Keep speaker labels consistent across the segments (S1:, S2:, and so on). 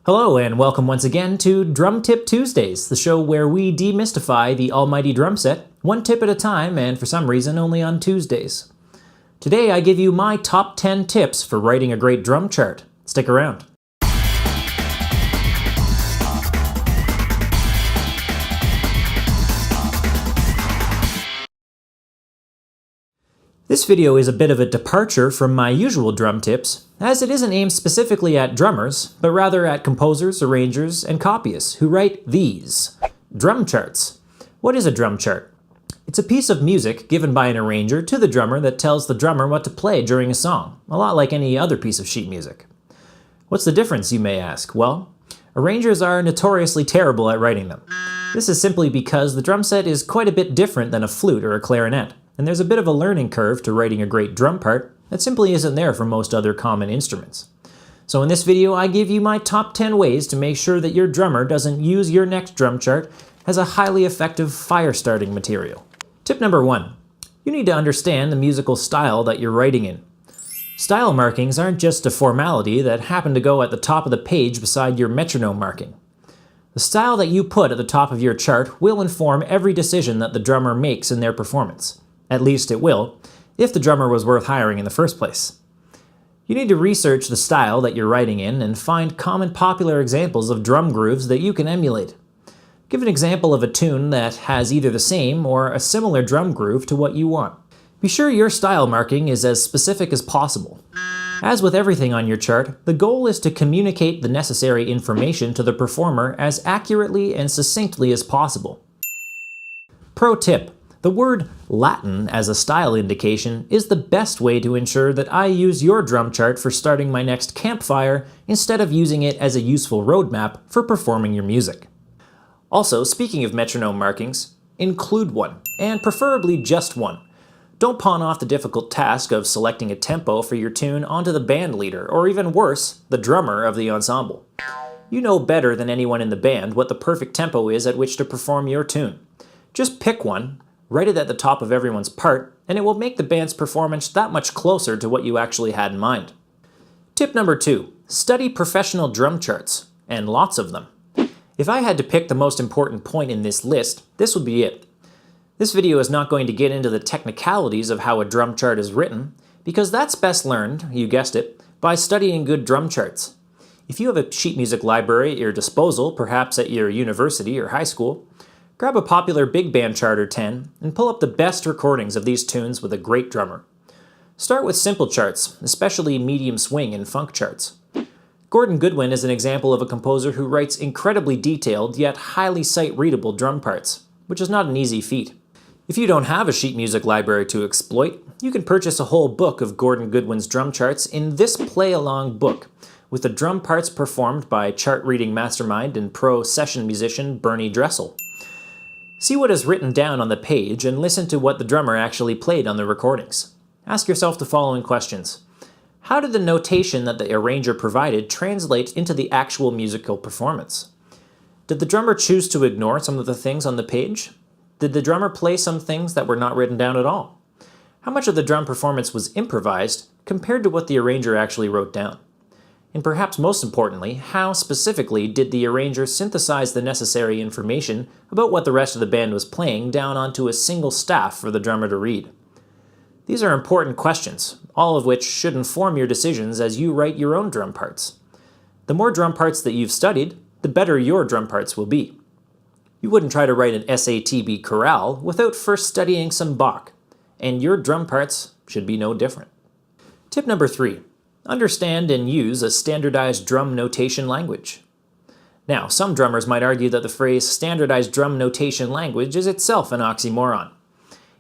S1: Hello and welcome once again to Drum Tip Tuesdays, the show where we demystify the almighty drum set, one tip at a time and for some reason only on Tuesdays. Today I give you my top 10 tips for writing a great drum chart. Stick around. This video is a bit of a departure from my usual drum tips, as it isn't aimed specifically at drummers, but rather at composers, arrangers, and copyists who write these drum charts. What is a drum chart? It's a piece of music given by an arranger to the drummer that tells the drummer what to play during a song, a lot like any other piece of sheet music. What's the difference, you may ask? Well, arrangers are notoriously terrible at writing them. This is simply because the drum set is quite a bit different than a flute or a clarinet, and there's a bit of a learning curve to writing a great drum part that simply isn't there for most other common instruments. So in this video, I give you my top 10 ways to make sure that your drummer doesn't use your next drum chart as a highly effective fire-starting material. Tip number 1. You need to understand the musical style that you're writing in. Style markings aren't just a formality that happen to go at the top of the page beside your metronome marking. The style that you put at the top of your chart will inform every decision that the drummer makes in their performance. At least it will, if the drummer was worth hiring in the first place. You need to research the style that you're writing in and find common popular examples of drum grooves that you can emulate. Give an example of a tune that has either the same or a similar drum groove to what you want. Be sure your style marking is as specific as possible. As with everything on your chart, the goal is to communicate the necessary information to the performer as accurately and succinctly as possible. Pro tip. The word Latin as a style indication is the best way to ensure that I use your drum chart for starting my next campfire instead of using it as a useful roadmap for performing your music. Also, speaking of metronome markings, include one, and preferably just one. Don't pawn off the difficult task of selecting a tempo for your tune onto the band leader, or even worse, the drummer of the ensemble. You know better than anyone in the band what the perfect tempo is at which to perform your tune. Just pick one, write it at the top of everyone's part, and it will make the band's performance that much closer to what you actually had in mind. Tip number 2. Study professional drum charts, and lots of them. If I had to pick the most important point in this list, this would be it. This video is not going to get into the technicalities of how a drum chart is written, because that's best learned, you guessed it, by studying good drum charts. If you have a sheet music library at your disposal, perhaps at your university or high school, grab a popular big band chart or 10 and pull up the best recordings of these tunes with a great drummer. Start with simple charts, especially medium swing and funk charts. Goodwin is an example of a composer who writes incredibly detailed yet highly sight-readable drum parts, which is not an easy feat. If you don't have a sheet music library to exploit, you can purchase a whole book of Goodwin's drum charts in this play-along book, with the drum parts performed by chart-reading mastermind and pro session musician Bernie Dressel. See what is written down on the page and listen to what the drummer actually played on the recordings. Ask yourself the following questions. How did the notation that the arranger provided translate into the actual musical performance? Did the drummer choose to ignore some of the things on the page? Did the drummer play some things that were not written down at all? How much of the drum performance was improvised compared to what the arranger actually wrote down? And perhaps most importantly, how specifically did the arranger synthesize the necessary information about what the rest of the band was playing down onto a single staff for the drummer to read? These are important questions, all of which should inform your decisions as you write your own drum parts. The more drum parts that you've studied, the better your drum parts will be. You wouldn't try to write an SATB chorale without first studying some Bach, and your drum parts should be no different. Tip number 3. Understand and use a standardized drum notation language. Now, some drummers might argue that the phrase standardized drum notation language is itself an oxymoron.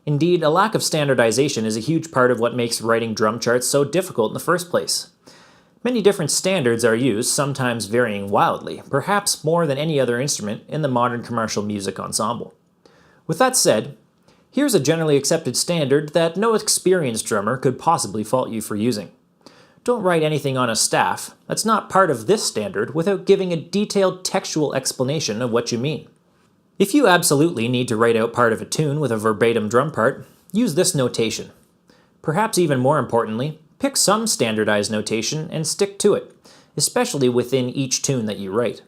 S1: Indeed, a lack of standardization is a huge part of what makes writing drum charts so difficult in the first place. Many different standards are used, sometimes varying wildly, perhaps more than any other instrument in the modern commercial music ensemble. With that said, here's a generally accepted standard that no experienced drummer could possibly fault you for using. Don't write anything on a staff that's not part of this standard without giving a detailed textual explanation of what you mean. If you absolutely need to write out part of a tune with a verbatim drum part, use this notation. Perhaps even more importantly, pick some standardized notation and stick to it, especially within each tune that you write.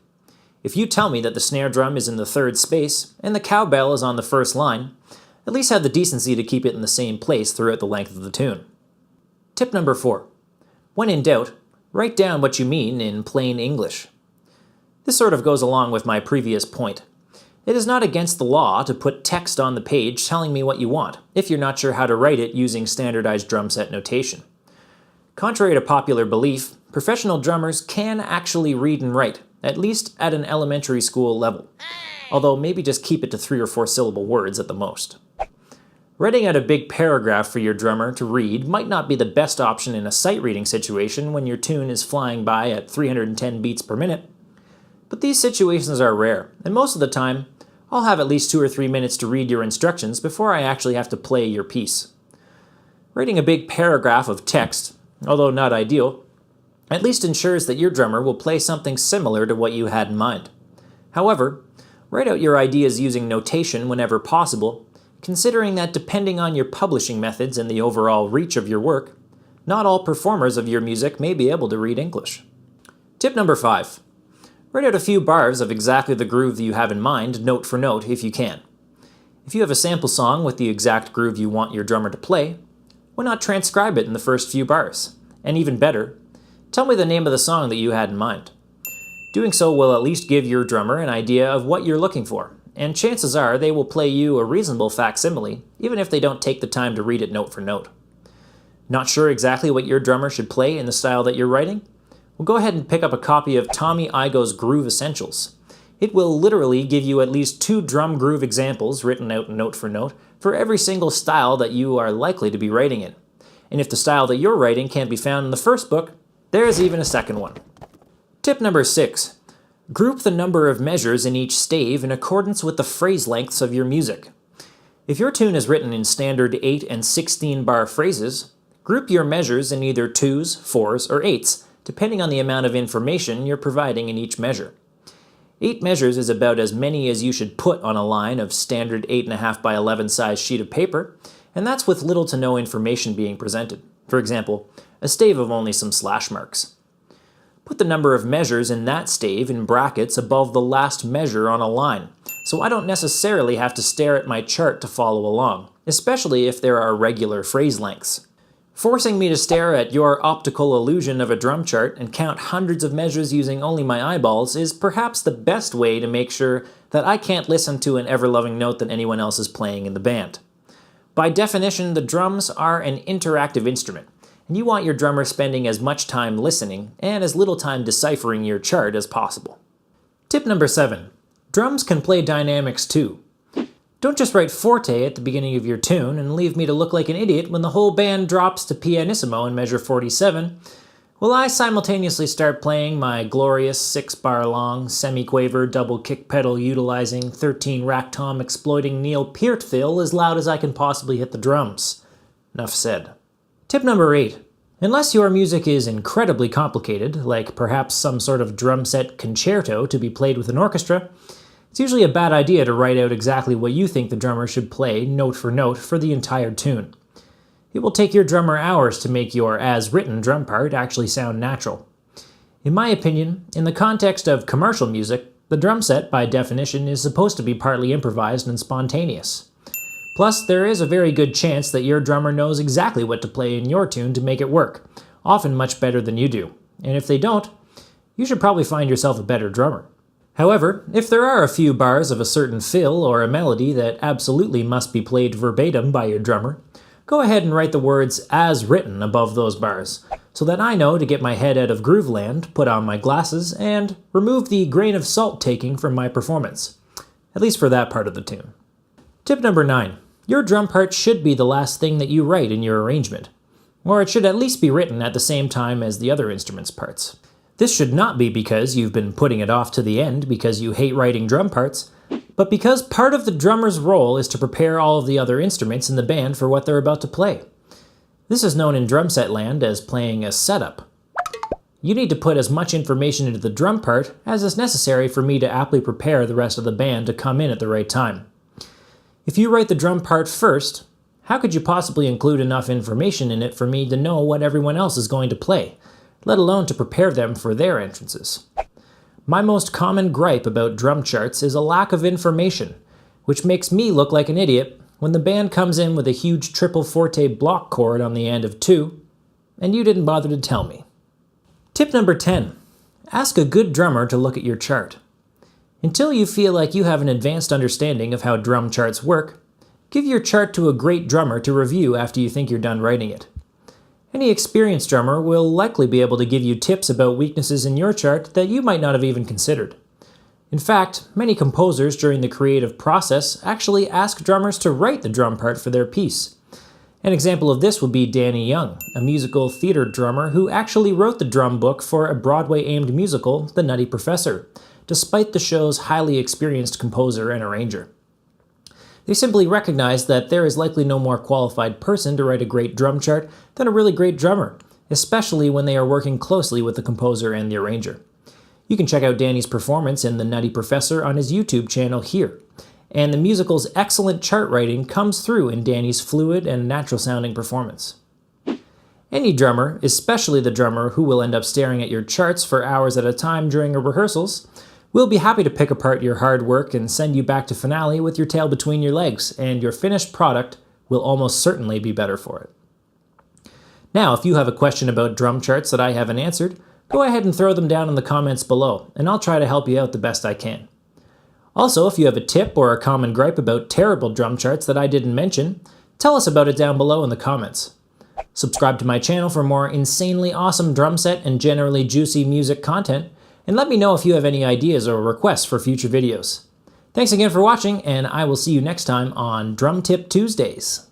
S1: If you tell me that the snare drum is in the third space and the cowbell is on the first line, at least have the decency to keep it in the same place throughout the length of the tune. Tip number 4. When in doubt, write down what you mean in plain English. This sort of goes along with my previous point. It is not against the law to put text on the page telling me what you want, if you're not sure how to write it using standardized drum set notation. Contrary to popular belief, professional drummers can actually read and write, at least at an elementary school level. Although maybe just keep it to 3 or 4 syllable words at the most. Writing out a big paragraph for your drummer to read might not be the best option in a sight reading situation when your tune is flying by at 310 beats per minute. But these situations are rare, and most of the time, I'll have at least 2 or 3 minutes to read your instructions before I actually have to play your piece. Writing a big paragraph of text, although not ideal, at least ensures that your drummer will play something similar to what you had in mind. However, write out your ideas using notation whenever possible, considering that depending on your publishing methods and the overall reach of your work, not all performers of your music may be able to read English. Tip number 5. Write out a few bars of exactly the groove that you have in mind, note for note, if you can. If you have a sample song with the exact groove you want your drummer to play, why not transcribe it in the first few bars? And even better, tell me the name of the song that you had in mind. Doing so will at least give your drummer an idea of what you're looking for, and chances are they will play you a reasonable facsimile, even if they don't take the time to read it note for note. Not sure exactly what your drummer should play in the style that you're writing? Well, go ahead and pick up a copy of Tommy Igoe's Groove Essentials. It will literally give you at least 2 drum groove examples written out note for every single style that you are likely to be writing in. And if the style that you're writing can't be found in the first book, there's even a second one. Tip number 6. Group the number of measures in each stave in accordance with the phrase lengths of your music. If your tune is written in standard 8 and 16 bar phrases, group your measures in either 2s, 4s, or 8s, depending on the amount of information you're providing in each measure. 8 measures is about as many as you should put on a line of standard 8.5 by 11 size sheet of paper, and that's with little to no information being presented. For example, a stave of only some slash marks. Put the number of measures in that stave in brackets above the last measure on a line, so I don't necessarily have to stare at my chart to follow along, especially if there are regular phrase lengths. Forcing me to stare at your optical illusion of a drum chart and count hundreds of measures using only my eyeballs is perhaps the best way to make sure that I can't listen to an ever-loving note that anyone else is playing in the band. By definition, the drums are an interactive instrument, and you want your drummer spending as much time listening and as little time deciphering your chart as possible. Tip number 7. Drums can play dynamics too. Don't just write forte at the beginning of your tune and leave me to look like an idiot when the whole band drops to pianissimo in measure 47, while I simultaneously start playing my glorious 6-bar long, semi-quaver, double kick pedal utilizing 13 rack tom exploiting Neil Peart fill as loud as I can possibly hit the drums. Enough said. Tip number 8. Unless your music is incredibly complicated, like perhaps some sort of drum set concerto to be played with an orchestra, it's usually a bad idea to write out exactly what you think the drummer should play, note for the entire tune. It will take your drummer hours to make your as-written drum part actually sound natural. In my opinion, in the context of commercial music, the drum set, by definition, is supposed to be partly improvised and spontaneous. Plus, there is a very good chance that your drummer knows exactly what to play in your tune to make it work, often much better than you do. And if they don't, you should probably find yourself a better drummer. However, if there are a few bars of a certain fill or a melody that absolutely must be played verbatim by your drummer, go ahead and write the words "as written" above those bars, so that I know to get my head out of Grooveland, put on my glasses, and remove the grain of salt taking from my performance. At least for that part of the tune. Tip number 9. Your drum part should be the last thing that you write in your arrangement, or it should at least be written at the same time as the other instrument's parts. This should not be because you've been putting it off to the end because you hate writing drum parts, but because part of the drummer's role is to prepare all of the other instruments in the band for what they're about to play. This is known in drum set land as playing a setup. You need to put as much information into the drum part as is necessary for me to aptly prepare the rest of the band to come in at the right time. If you write the drum part first, how could you possibly include enough information in it for me to know what everyone else is going to play, let alone to prepare them for their entrances. My most common gripe about drum charts is a lack of information, which makes me look like an idiot when the band comes in with a huge triple forte block chord on the end of 2, and you didn't bother to tell me. Tip number 10. Ask a good drummer to look at your chart. Until you feel like you have an advanced understanding of how drum charts work, give your chart to a great drummer to review after you think you're done writing it. Any experienced drummer will likely be able to give you tips about weaknesses in your chart that you might not have even considered. In fact, many composers during the creative process actually ask drummers to write the drum part for their piece. An example of this would be Danny Young, a musical theater drummer who actually wrote the drum book for a Broadway-aimed musical, The Nutty Professor, despite the show's highly experienced composer and arranger. They simply recognized that there is likely no more qualified person to write a great drum chart than a really great drummer, especially when they are working closely with the composer and the arranger. You can check out Danny's performance in The Nutty Professor on his YouTube channel here, and the musical's excellent chart writing comes through in Danny's fluid and natural-sounding performance. Any drummer, especially the drummer who will end up staring at your charts for hours at a time during rehearsals, will be happy to pick apart your hard work and send you back to finale with your tail between your legs, and your finished product will almost certainly be better for it. Now, if you have a question about drum charts that I haven't answered, go ahead and throw them down in the comments below, and I'll try to help you out the best I can. Also, if you have a tip or a common gripe about terrible drum charts that I didn't mention, tell us about it down below in the comments. Subscribe to my channel for more insanely awesome drum set and generally juicy music content, and let me know if you have any ideas or requests for future videos. Thanks again for watching, and I will see you next time on Drum Tip Tuesdays.